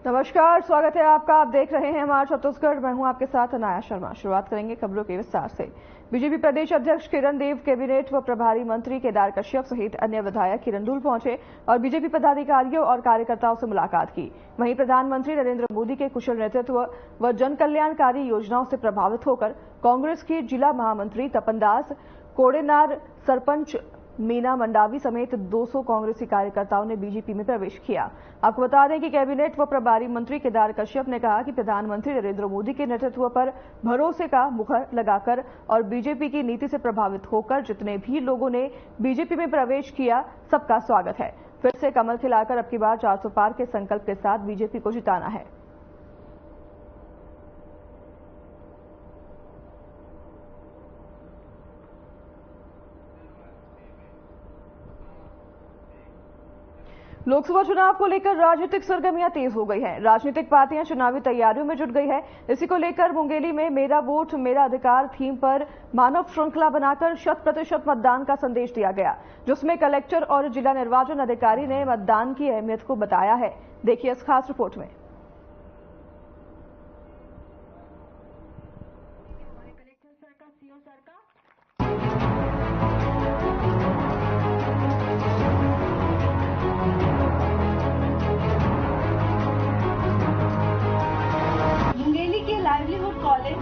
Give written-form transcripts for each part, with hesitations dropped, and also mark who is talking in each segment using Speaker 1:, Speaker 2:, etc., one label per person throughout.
Speaker 1: नमस्कार, स्वागत है आपका। आप देख रहे हैं हमारा छत्तीसगढ़। मैं हूं आपके साथ अनाया शर्मा। शुरुआत करेंगे खबरों के विस्तार से। बीजेपी प्रदेश अध्यक्ष किरण देव कैबिनेट व प्रभारी मंत्री केदार कश्यप सहित अन्य विधायक किरंदुल पहुंचे और बीजेपी पदाधिकारियों और कार्यकर्ताओं से मुलाकात की। वहीं प्रधानमंत्री नरेंद्र मोदी के कुशल नेतृत्व व जन कल्याणकारी योजनाओं से प्रभावित होकर कांग्रेस की जिला महामंत्री तपन दास, कोडेनार सरपंच मीना मंडावी समेत 200 कांग्रेसी कार्यकर्ताओं ने बीजेपी में प्रवेश किया। आपको बता दें कि कैबिनेट व प्रभारी मंत्री केदार कश्यप ने कहा कि प्रधानमंत्री नरेंद्र मोदी के नेतृत्व पर भरोसे का मुहर लगाकर और बीजेपी की नीति से प्रभावित होकर जितने भी लोगों ने बीजेपी में प्रवेश किया, सबका स्वागत है। फिर से कमल खिलाकर अब की बार 400 पार के संकल्प के साथ बीजेपी को जिताना है। लोकसभा चुनाव को लेकर राजनीतिक सरगर्मियां तेज हो गई हैं। राजनीतिक पार्टियां चुनावी तैयारियों में जुट गई है। इसी को लेकर मुंगेली में मेरा वोट मेरा अधिकार थीम पर मानव श्रृंखला बनाकर 100% मतदान का संदेश दिया गया, जिसमें कलेक्टर और जिला निर्वाचन अधिकारी ने मतदान की अहमियत को बताया है। देखिए इस खास रिपोर्ट में।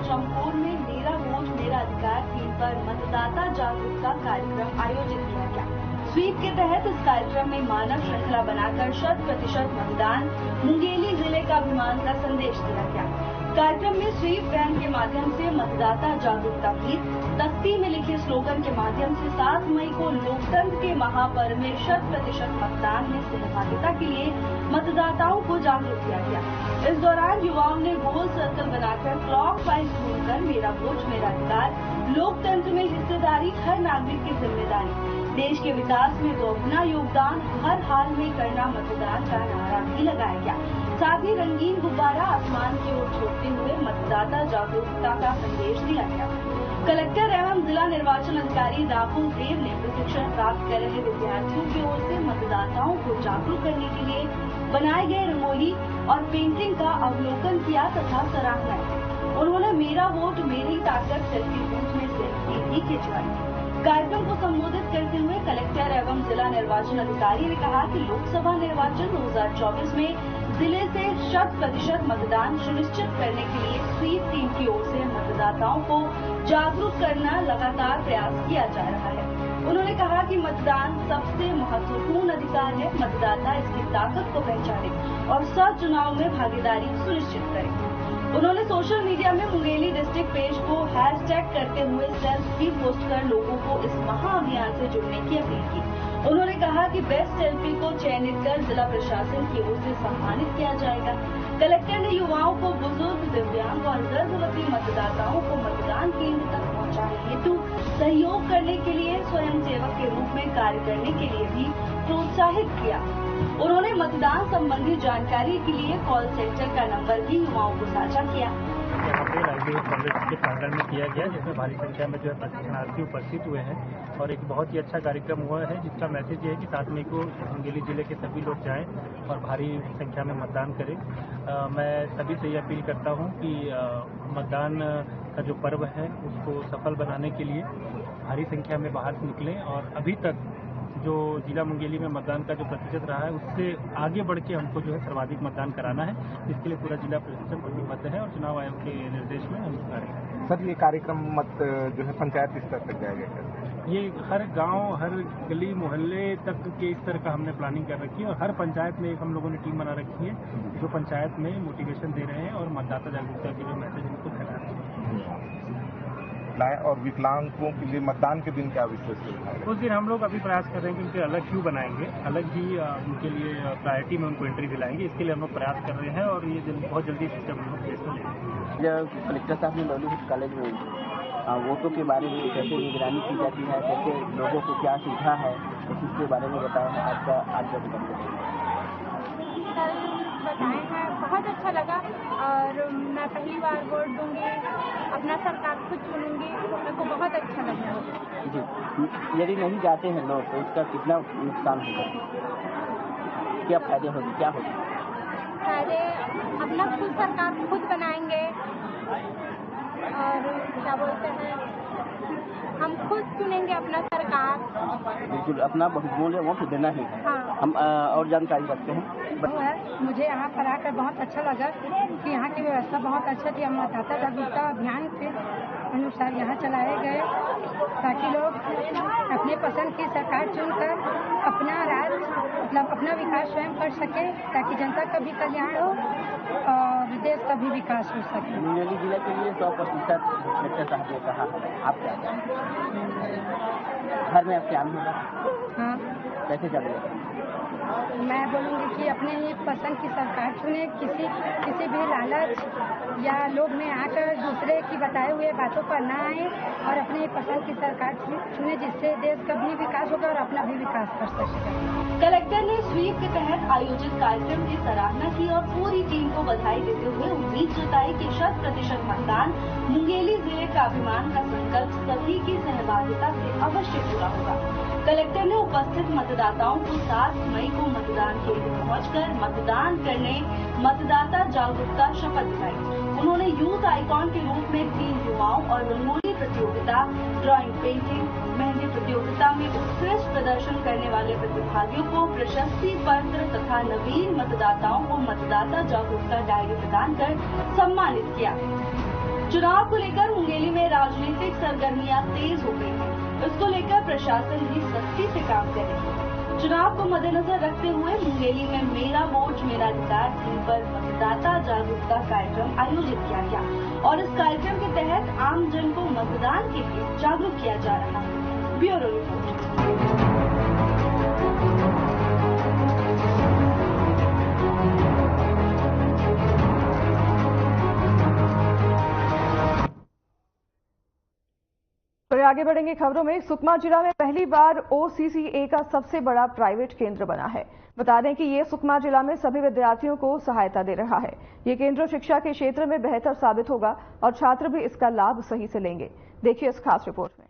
Speaker 2: जमपुर में मेरा वोट मेरा अधिकार थीम पर मतदाता जागरूकता कार्यक्रम आयोजित किया गया। स्वीप के तहत इस कार्यक्रम में मानव श्रृंखला बनाकर 100% मतदान, मुंगेली जिले का अभिमान का संदेश दिया गया। कार्यक्रम में स्वीप वैन के माध्यम से मतदाता जागरूकता गीत, तख्ती में लिखे स्लोगन के माध्यम से 7 मई को लोकतंत्र के महापर्व में 100% मतदान में सहभागिता के लिए मतदाताओं को जागरूक किया गया। इस दौरान युवाओं ने गोल सर्कल बनाकर क्लॉकवाइज घूमकर मेरा वोट मेरा अधिकार, लोकतंत्र में हिस्सेदारी हर नागरिक की जिम्मेदारी, देश के विकास में दोगुना योगदान, हर हाल में करना मतदान का नारा भी लगाया गया। साथ ही रंगीन गुब्बारा आसमान की ओर छोड़ते हुए मतदाता जागरूकता का संदेश दिया गया। कलेक्टर एवं जिला निर्वाचन अधिकारी राहुल देव ने प्रशिक्षण प्राप्त कर रहे विद्यार्थियों की ओर से मतदाताओं को जागरूक करने के लिए बनाए गए रंगोली और पेंटिंग का अवलोकन किया तथा सराहना की। उन्होंने मेरा वोट मेरी ताकत सेल्फी बूथ में सेल्फी भी खिंचवाई। कार्यक्रम को संबोधित करते हुए कलेक्टर एवं जिला निर्वाचन अधिकारी ने कहा कि लोकसभा निर्वाचन 2024 में जिले से 100% मतदान सुनिश्चित करने के लिए स्वीप टीम की ओर से मतदाताओं को जागरूक करना लगातार प्रयास किया जा रहा है। उन्होंने कहा कि मतदान सबसे महत्वपूर्ण अधिकार है। मतदाता इसकी ताकत को पहचाने और सर चुनाव में भागीदारी सुनिश्चित करे। उन्होंने सोशल मीडिया में मुंगेली डिस्ट्रिक्ट पेज को हैशटैग करते हुए सेल्फी पोस्ट कर लोगों को इस महाअभियान से जुड़ने की अपील की। उन्होंने कहा कि बेस्ट सेल्फी को चयनित कर जिला प्रशासन की ओर से सम्मानित किया जाएगा। कलेक्टर ने युवाओं को बुजुर्ग, दिव्यांग और गर्भवती मतदाताओं को मतदान केंद्र तक पहुंचाने हेतु सहयोग करने के लिए स्वयं सेवक के रूप में कार्य करने के लिए भी प्रोत्साहित किया। उन्होंने मतदान संबंधी जानकारी के लिए कॉल सेंटर का नंबर भी युवाओं को साझा किया।
Speaker 3: यहाँ पे राजकीय कांग्रेस के प्रांगण में किया गया, जिसमें भारी संख्या में प्रशिक्षणार्थी उपस्थित हुए हैं और एक बहुत ही अच्छा कार्यक्रम हुआ है, जिसका मैसेज ये है कि 7 मई को मुंगेली जिले के सभी लोग जाएं और भारी संख्या में मतदान करें। मैं सभी से ये अपील करता हूँ कि मतदान का जो पर्व है उसको सफल बनाने के लिए भारी संख्या में बाहर निकलें और अभी तक जो जिला मुंगेली में मतदान का जो प्रतिशत रहा है उससे आगे बढ़ के हमको जो है सर्वाधिक मतदान कराना है। इसके लिए पूरा जिला प्रशासन प्रतिबद्ध है और चुनाव आयोग के निर्देश में हम कार्य करेंगे।
Speaker 4: सर, ये कार्यक्रम जो है पंचायत स्तर तक जाएगा?
Speaker 3: ये हर गांव, हर गली मोहल्ले तक के स्तर का हमने प्लानिंग कर रखी है और हर पंचायत में एक हम लोगों ने टीम बना रखी है जो पंचायत में मोटिवेशन दे रहे हैं और मतदाता जागरूकता के जो मैसेज उनको फैला रहे हैं।
Speaker 4: और विकलांगों के लिए मतदान के दिन क्या विशेष है?
Speaker 3: उस दिन हम लोग अभी प्रयास कर रहे हैं कि उनके अलग क्यू बनाएंगे, अलग ही उनके लिए प्रायोरिटी में उनको एंट्री दिलाएंगे। इसके लिए हम लोग प्रयास कर रहे हैं और ये बहुत जल्दी सिस्टम हम लोग फेस करेंगे।
Speaker 5: कलेक्टर साहब ने लॉलीवुड कॉलेज में वोटों के बारे में कैसे निगरानी की जाती है, कैसे लोगों को क्या सुविधा है, उसके बारे में बताया है। आपका आज का
Speaker 6: बताए हैं, बहुत अच्छा लगा और मैं पहली बार वोट दूंगी, अपना सरकार खुद चुनूंगी, मेरे को बहुत अच्छा लगा।
Speaker 5: जी, यदि नहीं जाते हैं लोग तो इसका कितना नुकसान होगा, क्या फायदे होंगे, क्या होगा?
Speaker 6: फायदे अपना खुद सरकार खुद बनाएंगे और क्या बोलते हैं हम खुद चुनेंगे अपना सरकार।
Speaker 5: बिल्कुल अपना बहुमूल्य वोट देना ही है।
Speaker 6: हाँ।
Speaker 5: हम और जानकारी रखते हैं।
Speaker 6: मुझे यहाँ पर आकर बहुत अच्छा लगा कि यहाँ की व्यवस्था बहुत अच्छा थी। हम मतदाता जागरूकता अभियान के अनुसार यहाँ चलाए गए ताकि लोग अपने पसंद की सरकार चुनकर अपना राज्य मतलब अपना विकास स्वयं कर सके ताकि जनता का भी कल्याण हो और देश का भी विकास हो सके।
Speaker 5: मुंगेली जिले के लिए 100% डॉक्टर साहब ने कहा है। आप क्या घर में आपके आम होगा?
Speaker 6: हाँ।
Speaker 5: कैसे चलेगा?
Speaker 6: मैं बोलूँगी कि अपने ही पसंद की सरकार चुने, किसी भी लालच या लोभ में आकर दूसरे की बताए हुए बातों पर ना आए और अपने ही पसंद की सरकार चुने जिससे देश का भी विकास होगा और अपना भी विकास कर सकेगा।
Speaker 2: कलेक्टर ने स्वीप के तहत आयोजित कार्यक्रम की सराहना की और पूरी टीम को बधाई देते हुए उम्मीद जताई कि 100% मतदान मुंगेली जिले का अभिमान का संकल्प सभी की सहभागिता से अवश्य पूरा होगा। कलेक्टर ने उपस्थित मतदाताओं को 7 मई को मतदान केंद्र पहुंचकर मतदान करने मतदाता जागरूकता शपथ दिलाई। उन्होंने यूथ आइकॉन के रूप में 3 युवाओं और रंगोली प्रतियोगिता, ड्राइंग, पेंटिंग, मेहंदी प्रतियोगिता में उत्कृष्ट प्रदर्शन करने वाले प्रतिभागियों को प्रशस्ति पत्र तथा नवीन मतदाताओं को मतदाता जागरूकता डायरी प्रदान कर सम्मानित किया। चुनाव को लेकर मुंगेली में राजनीतिक सरगर्मियां तेज हो गई हैं। इसको लेकर प्रशासन भी सख्ती से काम कर रही है। चुनाव को मद्देनजर रखते हुए मुंगेली में मेरा वोट मेरा अधिकार थीम पर मतदाता जागरूकता कार्यक्रम आयोजित किया गया और इस कार्यक्रम के तहत आम जन को मतदान के लिए जागरूक किया जा रहा है। Bureau report.
Speaker 1: तो आगे बढ़ेंगे खबरों में। सुकमा जिला में पहली बार OCCA का सबसे बड़ा प्राइवेट केंद्र बना है। बता दें कि ये सुकमा जिला में सभी विद्यार्थियों को सहायता दे रहा है। ये केंद्र शिक्षा के क्षेत्र में बेहतर साबित होगा और छात्र भी इसका लाभ सही से लेंगे। देखिए इस खास रिपोर्ट में।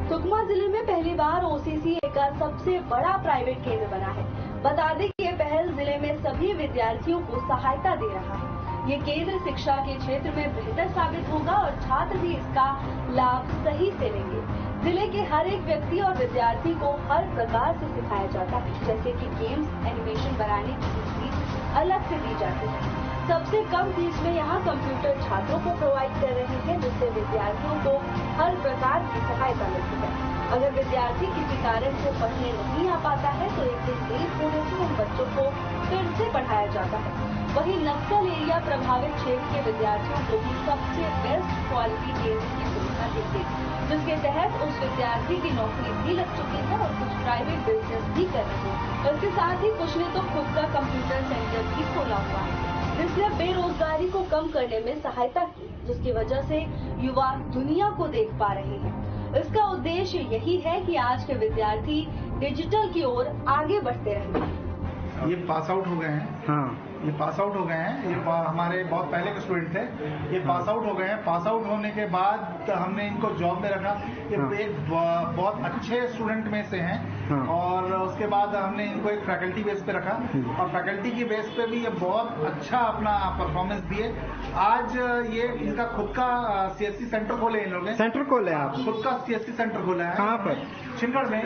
Speaker 2: सुकमा जिले में पहली बार OCCA का सबसे बड़ा प्राइवेट केंद्र बना है। बता दें कि ये पहल जिले में सभी विद्यार्थियों को सहायता दे रहा है। ये केंद्र शिक्षा के क्षेत्र में बेहतर साबित होगा और छात्र भी इसका लाभ सही से लेंगे। जिले के हर एक व्यक्ति और विद्यार्थी को हर प्रकार से सिखाया जाता है, जैसे कि गेम्स, एनिमेशन बनाने की फीस अलग से दी जाती है। सबसे कम फीस में यहाँ कंप्यूटर छात्रों को प्रोवाइड कर रहे हैं, जिससे विद्यार्थियों को हर प्रकार की सहायता मिलती है। अगर विद्यार्थी किसी कारण से पढ़ने नहीं आ पाता है तो एक दिन लेट होने से उन बच्चों को फिर से पढ़ाया जाता है। वहीं नक्सल एरिया प्रभावित क्षेत्र के विद्यार्थियों को भी सबसे बेस्ट क्वालिटी केंद्र की सुविधा देंगे, जिसके तहत उस विद्यार्थी की नौकरी भी लग चुकी है और कुछ प्राइवेट बिजनेस भी कर रहे हैं। इसके साथ ही कुछ ने तो खुद का कंप्यूटर सेंटर भी खोला हुआ है, जिसने बेरोजगारी को कम करने में सहायता की, जिसकी वजह से युवा दुनिया को देख पा रहे हैं। इसका उद्देश्य यही है कि आज के विद्यार्थी डिजिटल की ओर आगे बढ़ते रहें।
Speaker 7: ये पास आउट हो गए हैं। हाँ, ये पास आउट हो गए हैं। ये हमारे बहुत पहले के स्टूडेंट थे। ये पास आउट हो गए हैं। पास आउट होने के बाद हमने इनको जॉब में रखा। ये एक बहुत अच्छे स्टूडेंट में से हैं और उसके बाद हमने इनको एक फैकल्टी बेस पे रखा और फैकल्टी की बेस पे भी ये बहुत अच्छा अपना परफॉर्मेंस दिए। आज ये इनका खुद का CSC सेंटर खोले इन लोगों ने।
Speaker 8: सेंटर खोले आप? खुद
Speaker 7: का CSC सेंटर खोला है।
Speaker 8: कहाँ पर?
Speaker 7: छिंदड़ में।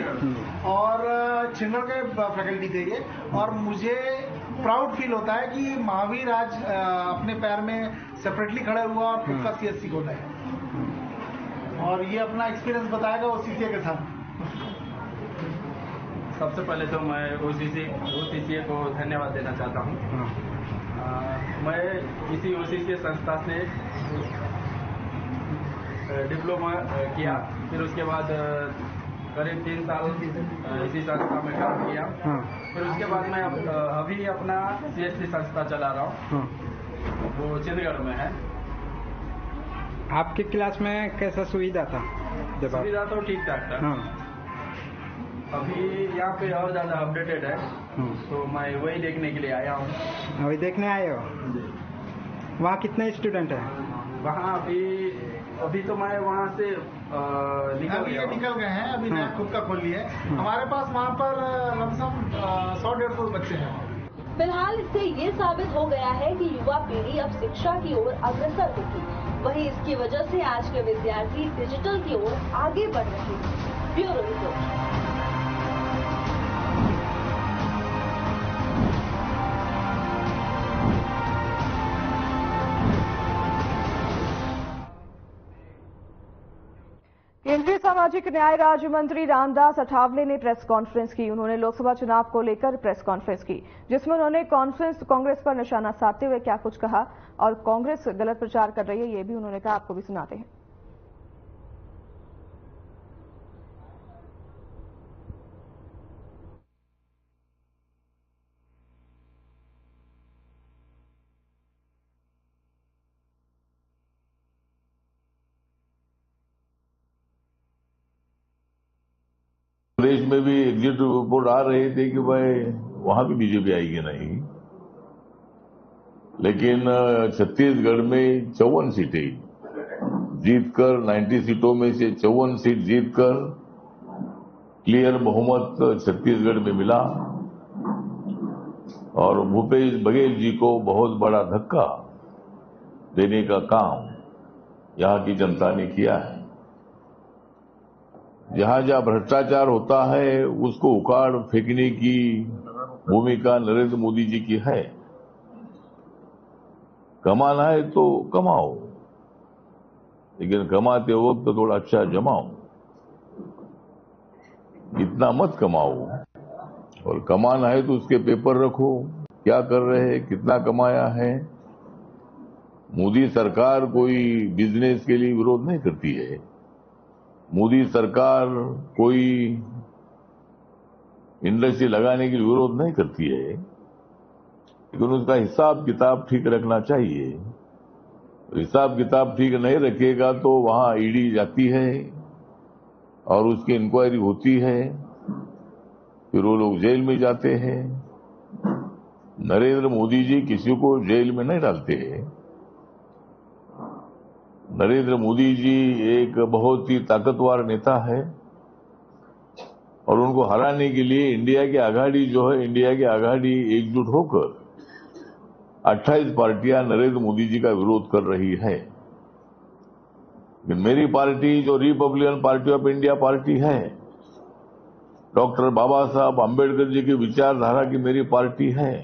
Speaker 7: और छिंदड़ के फैकल्टी थे ये। और मुझे प्राउड फील होता है कि महावीर आज अपने पैर में सेपरेटली खड़ा हुआ और खुद का CSC खोला है और ये अपना एक्सपीरियंस बताएगा OCCA के साथ।
Speaker 9: सबसे पहले तो मैं OCCA को धन्यवाद देना चाहता हूँ। मैं इसी OCCA संस्था से डिप्लोमा किया, फिर उसके बाद करीब 3 साल इसी संस्था में काम किया। फिर उसके बाद मैं अभी अपना CSC संस्था चला रहा हूँ, वो चंडीगढ़ में है।
Speaker 8: आपके क्लास में कैसा सुविधा था?
Speaker 9: सुविधा तो ठीक ठाक था। अभी यहाँ पे और ज़्यादा अपडेटेड है, तो मैं वही देखने के लिए आया हूँ।
Speaker 8: वही देखने आए हो? वहाँ कितने स्टूडेंट हैं?
Speaker 9: वहाँ अभी अभी तो मैं वहाँ से
Speaker 7: निकल गए हैं, अभी नया खुद का खोल लिए। हमारे पास वहाँ पर लमसम 100-150 बच्चे हैं।
Speaker 2: फिलहाल इससे ये साबित हो गया है कि युवा पीढ़ी अब शिक्षा की ओर अग्रसर होगी। वहीं इसकी वजह से आज के विद्यार्थी डिजिटल की ओर आगे बढ़ रहे हैं। Bureau report.
Speaker 1: केंद्रीय सामाजिक न्याय राज्य मंत्री रामदास अठावले ने प्रेस कॉन्फ्रेंस की। उन्होंने लोकसभा चुनाव को लेकर प्रेस कॉन्फ्रेंस की, जिसमें उन्होंने कांग्रेस पर निशाना साधते हुए क्या कुछ कहा और कांग्रेस गलत प्रचार कर रही है ये भी उन्होंने कहा। आपको भी सुनाते हैं।
Speaker 10: प्रदेश में भी एग्जिट रिपोर्ट आ रहे थे कि भाई वहां भी बीजेपी आएगी नहीं, लेकिन छत्तीसगढ़ में 54 सीटें जीतकर 90 सीटों में से 54 सीट जीतकर क्लियर बहुमत छत्तीसगढ़ में मिला और भूपेश बघेल जी को बहुत बड़ा धक्का देने का काम यहां की जनता ने किया है। जहां जहां भ्रष्टाचार होता है उसको उखाड़ फेंकने की भूमिका नरेंद्र मोदी जी की है। कमाना है तो कमाओ, लेकिन कमाते वक्त तो थोड़ा अच्छा जमाओ। इतना मत कमाओ, और कमाना है तो उसके पेपर रखो, क्या कर रहे हैं, कितना कमाया है। मोदी सरकार कोई बिजनेस के लिए विरोध नहीं करती है। मोदी सरकार कोई इंडस्ट्री लगाने के लिए विरोध नहीं करती है, लेकिन उसका हिसाब किताब ठीक रखना चाहिए। हिसाब किताब ठीक नहीं रखेगा तो वहां ईडी जाती है और उसकी इंक्वायरी होती है, फिर वो लोग जेल में जाते हैं। नरेंद्र मोदी जी किसी को जेल में नहीं डालते हैं। नरेंद्र मोदी जी एक बहुत ही ताकतवर नेता है और उनको हराने के लिए इंडिया की आघाड़ी जो है, इंडिया की आघाड़ी एकजुट होकर 28 पार्टियां नरेंद्र मोदी जी का विरोध कर रही है। मेरी पार्टी जो Republican party of India party है, डॉक्टर बाबा साहब आम्बेडकर जी की विचारधारा की मेरी पार्टी है।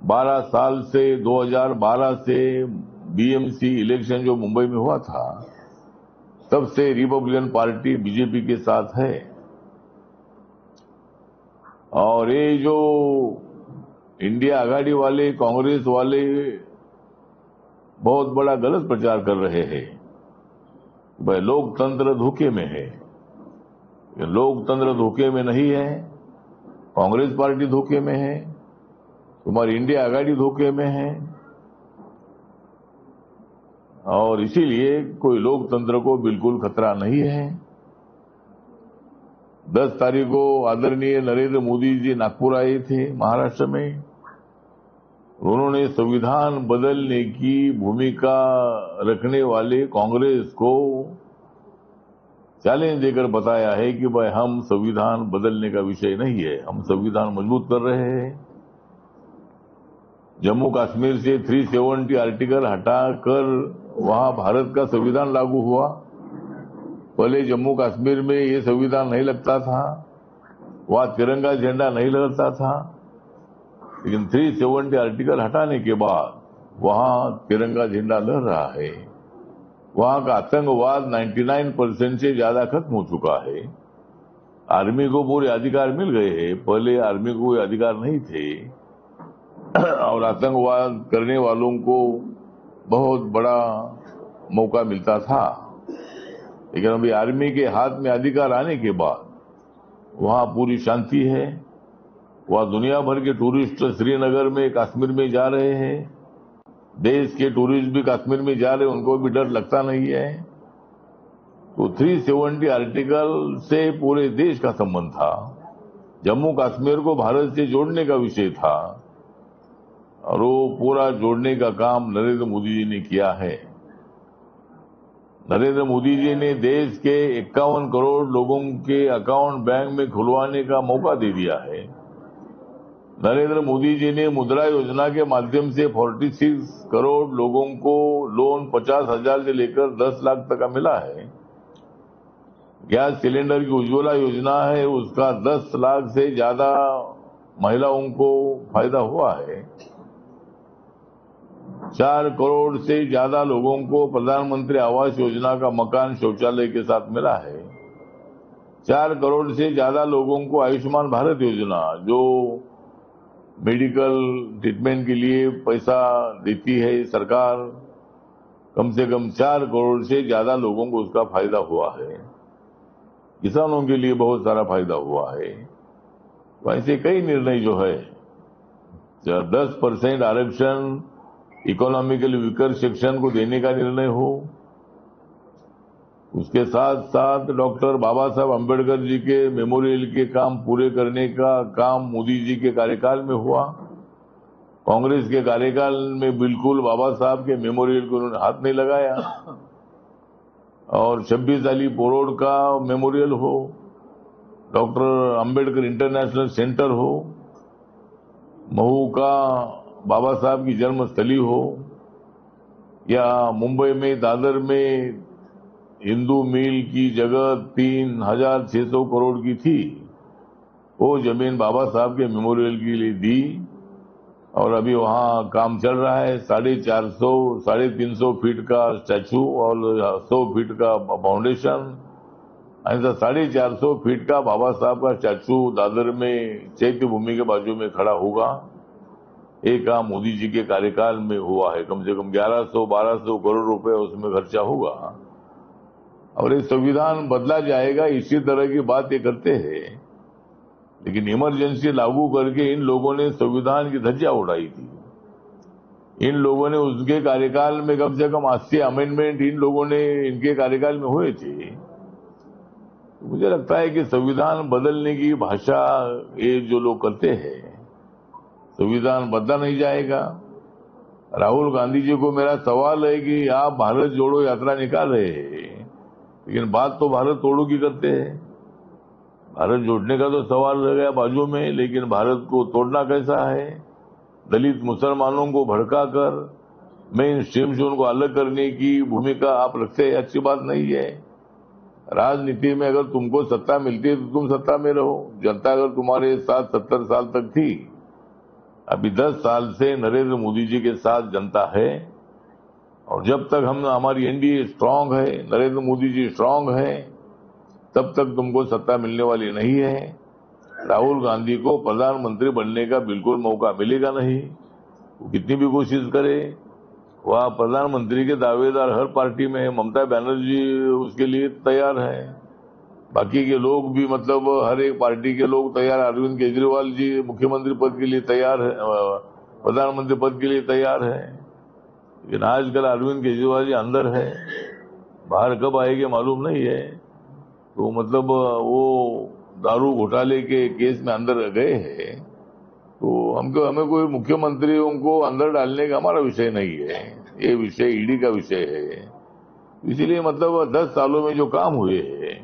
Speaker 10: 12 साल से 2012 से बीएमसी इलेक्शन जो मुंबई में हुआ था, तब से रिपब्लिकन पार्टी बीजेपी के साथ है। और ये जो इंडिया आघाड़ी वाले, कांग्रेस वाले बहुत बड़ा गलत प्रचार कर रहे हैं। भाई लोकतंत्र धोखे में है। लोकतंत्र धोखे में नहीं है, कांग्रेस पार्टी धोखे में है, तुम्हारी इंडिया आघाड़ी धोखे में है। और इसीलिए कोई लोकतंत्र को बिल्कुल खतरा नहीं है। 10 तारीख को आदरणीय नरेंद्र मोदी जी नागपुर आए थे, महाराष्ट्र में। उन्होंने संविधान बदलने की भूमिका रखने वाले कांग्रेस को चैलेंज देकर बताया है कि भाई हम संविधान बदलने का विषय नहीं है, हम संविधान मजबूत कर रहे हैं। जम्मू कश्मीर से 370 आर्टिकल हटाकर वहां भारत का संविधान लागू हुआ। पहले जम्मू कश्मीर में ये संविधान नहीं लगता था, वहां तिरंगा झंडा नहीं लगता था, लेकिन 370 आर्टिकल हटाने के बाद वहां तिरंगा झंडा लहर रहा है। वहां का आतंकवाद 99% से ज्यादा खत्म हो चुका है। आर्मी को पूरे अधिकार मिल गए हैं, पहले आर्मी को कोई अधिकार नहीं थे और आतंकवाद करने वालों को बहुत बड़ा मौका मिलता था। लेकिन अभी आर्मी के हाथ में अधिकार आने के बाद वहां पूरी शांति है। वहां दुनिया भर के टूरिस्ट श्रीनगर में, कश्मीर में जा रहे हैं। देश के टूरिस्ट भी कश्मीर में जा रहे हैं, उनको भी डर लगता नहीं है। तो 370 आर्टिकल से पूरे देश का संबंध था। जम्मू कश्मीर को भारत से जोड़ने का विषय था और वो पूरा जोड़ने का काम नरेंद्र मोदी जी ने किया है। नरेंद्र मोदी जी ने देश के 51 करोड़ लोगों के अकाउंट बैंक में खुलवाने का मौका दे दिया है। नरेंद्र मोदी जी ने मुद्रा योजना के माध्यम से 46 करोड़ लोगों को लोन 50,000 से लेकर 10 लाख तक का मिला है। गैस सिलेंडर की उज्ज्वला योजना है, उसका 10 लाख से ज्यादा महिलाओं को फायदा हुआ है। 4 करोड़ से ज्यादा लोगों को प्रधानमंत्री आवास योजना का मकान शौचालय के साथ मिला है। 4 करोड़ से ज्यादा लोगों को आयुष्मान भारत योजना, जो मेडिकल ट्रीटमेंट के लिए पैसा देती है सरकार, कम से कम 4 करोड़ से ज्यादा लोगों को उसका फायदा हुआ है। किसानों के लिए बहुत सारा फायदा हुआ है। वैसे कई निर्णय जो है, 10% आरक्षण इकोनॉमिकली वीकर सेक्शन को देने का निर्णय हो, उसके साथ साथ डॉक्टर बाबा साहब अम्बेडकर जी के मेमोरियल के काम पूरे करने का काम मोदी जी के कार्यकाल में हुआ। कांग्रेस के कार्यकाल में बिल्कुल बाबा साहब के मेमोरियल को उन्होंने हाथ नहीं लगाया। और 26 अली पोरोड का मेमोरियल हो, डॉक्टर अम्बेडकर इंटरनेशनल सेंटर हो, महू का बाबा साहब की जन्मस्थली हो, या मुंबई में दादर में हिंदू मिल की जगह 3,600 करोड़ की थी, वो जमीन बाबा साहब के मेमोरियल के लिए दी और अभी वहां काम चल रहा है। 450, 350 फीट का स्टैचू और 100 फीट का फाउंडेशन, ऐसा 450 फीट का बाबा साहब का स्टैचू दादर में चैत्य भूमि के बाजू में खड़ा होगा। एक काम मोदी जी के कार्यकाल में हुआ है। कम से कम 1100-1200 करोड़ रुपए उसमें खर्चा होगा और ये संविधान बदला जाएगा, इसी तरह की बात ये करते हैं। लेकिन इमरजेंसी लागू करके इन लोगों ने संविधान की धज्जियां उड़ाई थी। इन लोगों ने उसके कार्यकाल में कम से कम 80 अमेंडमेंट इन लोगों ने इनके कार्यकाल में हुए थे। मुझे लगता है कि संविधान बदलने की भाषा ये जो लोग करते हैं, संविधान बदला नहीं जाएगा। राहुल गांधी जी को मेरा सवाल है कि आप भारत जोड़ो यात्रा निकाल रहे हैं, लेकिन बात तो भारत तोड़ो की करते हैं। भारत जोड़ने का तो सवाल रह गया बाजू में, लेकिन भारत को तोड़ना कैसा है? दलित मुसलमानों को भड़काकर मेन स्ट्रीम से उनको अलग करने की भूमिका आप रखते हैं, अच्छी बात नहीं है। राजनीति में अगर तुमको सत्ता मिलती है तो तुम सत्ता में रहो। जनता अगर तुम्हारे साथ 70 साल तक थी, अभी 10 साल से नरेंद्र मोदी जी के साथ जनता है, और जब तक हमारी एनडीए स्ट्रांग है, नरेंद्र मोदी जी स्ट्रांग है, तब तक तुमको सत्ता मिलने वाली नहीं है। राहुल गांधी को प्रधानमंत्री बनने का बिल्कुल मौका मिलेगा नहीं। वो कितनी भी कोशिश करे, वह प्रधानमंत्री के दावेदार हर पार्टी में है। ममता बनर्जी उसके लिए तैयार है, बाकी के लोग भी, मतलब हर एक पार्टी के लोग तैयार। अरविंद केजरीवाल जी मुख्यमंत्री पद के लिए तैयार है, प्रधानमंत्री पद के लिए तैयार है। लेकिन आजकल अरविंद केजरीवाल जी अंदर है, बाहर कब आएंगे मालूम नहीं है। तो मतलब वो दारू घोटाले के केस में अंदर गए हैं, तो हमें कोई मुख्यमंत्रियों को अंदर डालने का हमारा विषय नहीं है, ये विषय ईडी का विषय है। इसीलिए मतलब 10 सालों में जो काम हुए हैं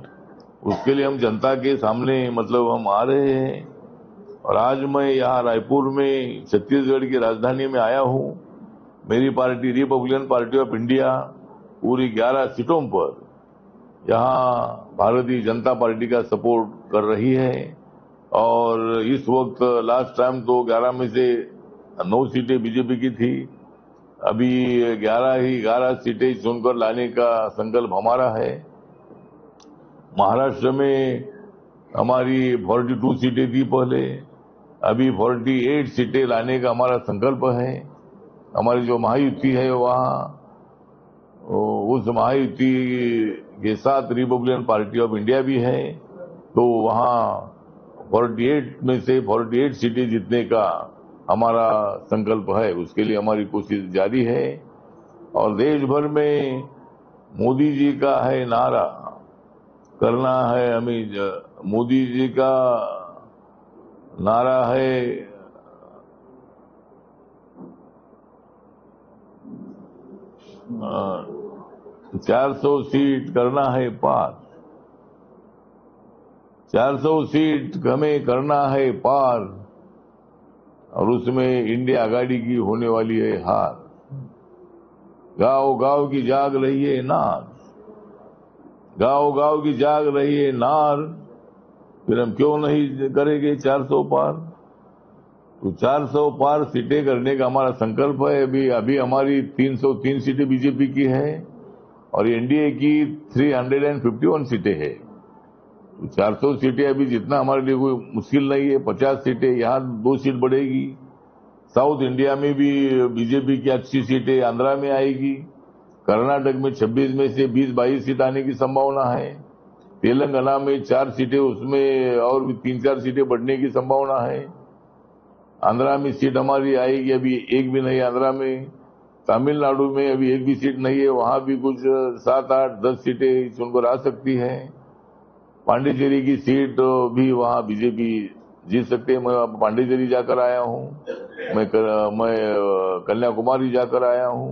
Speaker 10: उसके लिए हम जनता के सामने मतलब हम आ रहे हैं। और आज मैं यहाँ रायपुर में छत्तीसगढ़ की राजधानी में आया हूँ। मेरी party Republican party of India पूरी 11 सीटों पर यहाँ भारतीय जनता पार्टी का सपोर्ट कर रही है। और इस वक्त लास्ट टाइम तो 11 में से 9 सीटें बीजेपी की थी, अभी 11 सीटें चुनकर लाने का संकल्प हमारा है। महाराष्ट्र में हमारी 42 सीटें थी पहले, अभी 48 सीटें लाने का हमारा संकल्प है। हमारी जो महायुति है वहाँ, उस महायुति के साथ रिपब्लिकन पार्टी ऑफ इंडिया भी है, तो वहाँ 48 में से 48 सीटें जीतने का हमारा संकल्प है। उसके लिए हमारी कोशिश जारी है। और देश भर में मोदी जी का है नारा, करना है हमें। मोदी जी का नारा है 400 सीट करना है पार, 400 सीट हमें करना है पार, और उसमें इंडिया आघाड़ी की होने वाली है हार। गांव गांव की जाग रही है नार, गांव गांव की जाग रही है नार, फिर हम क्यों नहीं करेंगे 400 पार। तो 400 पार सीटें करने का हमारा संकल्प है। अभी हमारी 303 सीटें बीजेपी की है और एनडीए की 351 सीटें है। तो 400 सीटें अभी जितना हमारे लिए कोई मुश्किल नहीं है। 50 सीटें, यहाँ 2 सीट बढ़ेगी। साउथ इंडिया में भी बीजेपी की अच्छी सीटें आंध्रा में आएगी। कर्नाटक में 26 में से 20-22 सीट आने की संभावना है। तेलंगाना में 4 सीटें, उसमें और भी 3-4 सीटें बढ़ने की संभावना है। आंध्रा में सीट हमारी आएगी, अभी एक भी नहीं आंध्रा में। तमिलनाडु में अभी एक भी सीट नहीं है, वहां भी कुछ 7, 8, 10 सीटें चुनकर आ सकती है। पांडिचेरी की सीट भी वहां बीजेपी जीत सकते हैं। मैं पांडिचेरी जाकर आया हूं, मैं कन्याकुमारी जाकर आया हूं,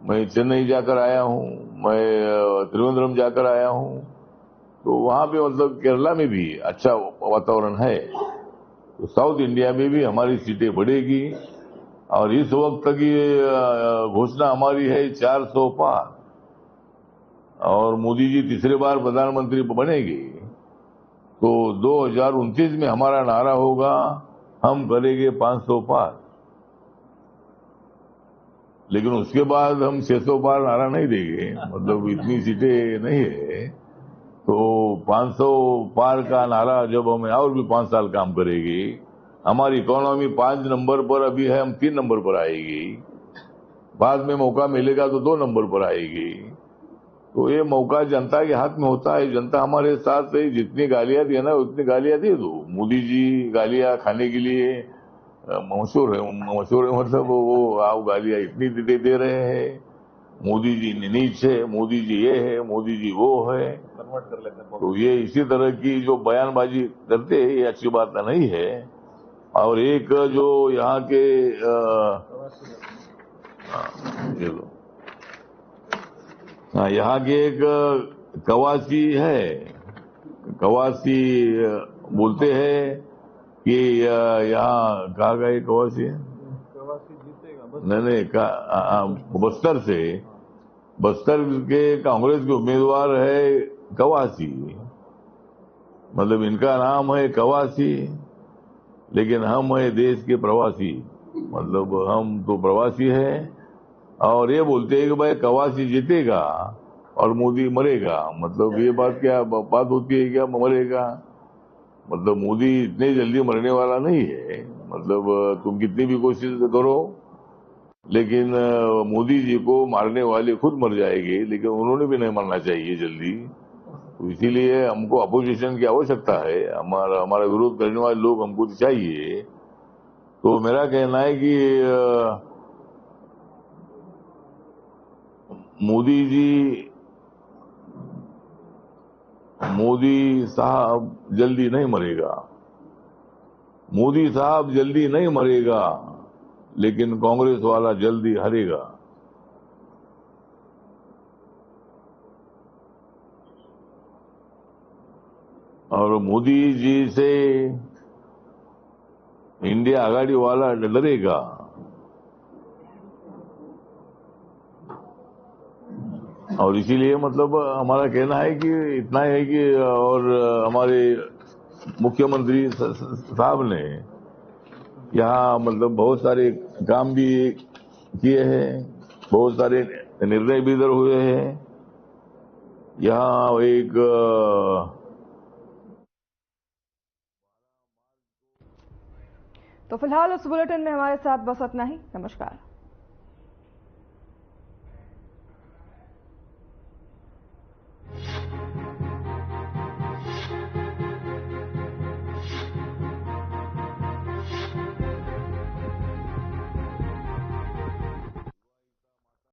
Speaker 10: मैं चेन्नई जाकर आया हूं, मैं त्रिवेंद्रम जाकर आया हूं। तो वहां पे मतलब केरला में भी अच्छा वातावरण है। तो साउथ इंडिया में भी हमारी सीटें बढ़ेगी और इस वक्त तक ये घोषणा हमारी है 400 पार, और मोदी जी तीसरी बार प्रधानमंत्री बनेंगे। तो 2029 में हमारा नारा होगा, हम करेंगे 500 पार। लेकिन उसके बाद हम 600 पार नारा नहीं देंगे, मतलब इतनी सीटें नहीं है। तो 500 पार का नारा जब हमें और भी 5 साल काम करेगी, हमारी इकोनॉमी 5 नंबर पर अभी है, हम 3 नंबर पर आएगी। बाद में मौका मिलेगा तो 2 नंबर पर आएगी। तो ये मौका जनता के हाथ में होता है। जनता हमारे साथ है। जितनी गालियां दी है ना उतनी गालियां दे दो। मोदी जी गालियां खाने के लिए मशहूर है मतलब वो आप गालियां इतनी दे रहे हैं। मोदी जी नीच है, मोदी जी ये है, मोदी जी वो है। तो ये इसी तरह की जो बयानबाजी करते हैं, ये अच्छी बात नहीं है। और एक जो यहाँ के यहाँ के एक कवासी है, कवासी बोलते हैं कि यहाँ कहा गए कवासी है, नहीं बस्तर से, बस्तर के कांग्रेस के उम्मीदवार है कवासी, मतलब इनका नाम है कवासी, लेकिन हम है देश के प्रवासी। मतलब हम तो प्रवासी हैं और ये बोलते हैं कि भाई कवासी जीतेगा और मोदी मरेगा। मतलब ये बात क्या बात होती है, क्या मरेगा? मतलब मोदी इतने जल्दी मरने वाला नहीं है। मतलब तुम कितनी भी कोशिश करो, लेकिन मोदी जी को मारने वाले खुद मर जाएंगे, लेकिन उन्होंने भी नहीं मरना चाहिए जल्दी। तो इसीलिए हमको अपोजिशन की आवश्यकता है। हमारा विरोध करने वाले लोग हमको चाहिए। तो मेरा कहना है कि मोदी साहब जल्दी नहीं मरेगा, मोदी साहब जल्दी नहीं मरेगा, लेकिन कांग्रेस वाला जल्दी हारेगा। और मोदी जी से इंडिया आघाड़ी वाला डरेगा। और इसीलिए मतलब हमारा कहना है कि इतना है कि, और हमारे मुख्यमंत्री साहब ने यहाँ मतलब बहुत सारे काम भी किए हैं, बहुत सारे निर्णय भी इधर हुए हैं। यहाँ एक
Speaker 1: तो फिलहाल इस बुलेटिन में हमारे साथ बस इतना ही। नमस्कार।